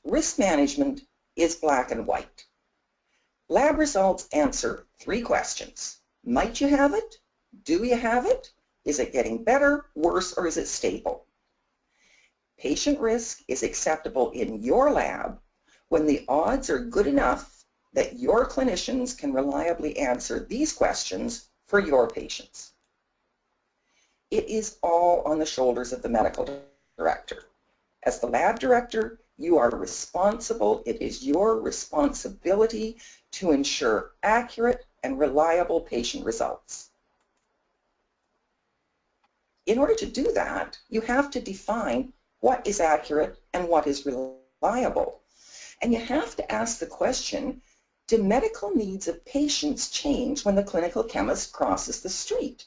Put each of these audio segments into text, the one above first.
Risk management is black and white. Lab results answer 3 questions. Might you have it? Do you have it? Is it getting better, worse, or is it stable? Patient risk is acceptable in your lab when the odds are good enough that your clinicians can reliably answer these questions for your patients. It is all on the shoulders of the medical director. As the lab director, you are responsible. It is your responsibility to ensure accurate and reliable patient results. In order to do that, you have to define what is accurate and what is reliable. And you have to ask the question, do medical needs of patients change when the clinical chemist crosses the street?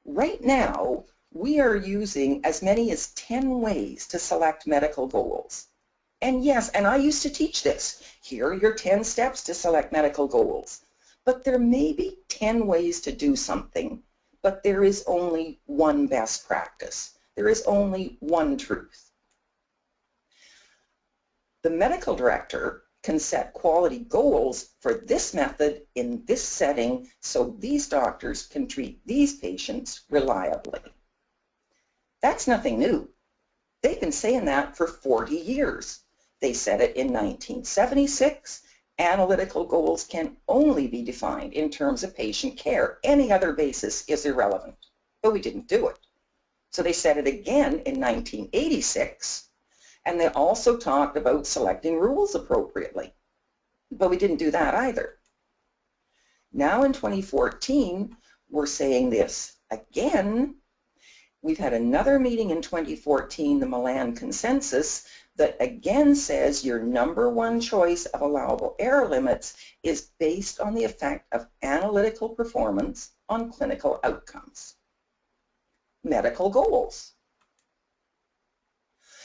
Right now, we are using as many as 10 ways to select medical goals. And yes, and I used to teach this. Here are your 10 steps to select medical goals. But there may be 10 ways to do something, but there is only one best practice. There is only one truth. The medical director can set quality goals for this method in this setting so these doctors can treat these patients reliably. That's nothing new. They've been saying that for 40 years. They said it in 1976. Analytical goals can only be defined in terms of patient care. Any other basis is irrelevant. But we didn't do it. So they said it again in 1986, and they also talked about selecting rules appropriately. But we didn't do that either. Now in 2014, we're saying this again. We've had another meeting in 2014, the Milan Consensus, that again says your #1 choice of allowable error limits is based on the effect of analytical performance on clinical outcomes. Medical goals.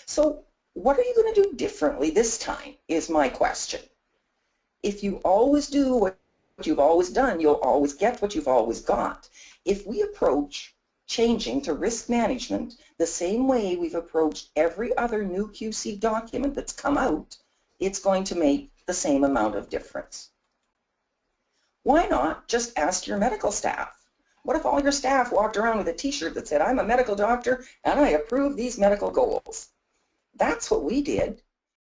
So what are you going to do differently this time is my question. If you always do what you've always done, you'll always get what you've always got. If we approach changing to risk management the same way we've approached every other new QC document that's come out, it's going to make the same amount of difference. Why not just ask your medical staff? What if all your staff walked around with a t-shirt that said, I'm a medical doctor and I approve these medical goals? That's what we did.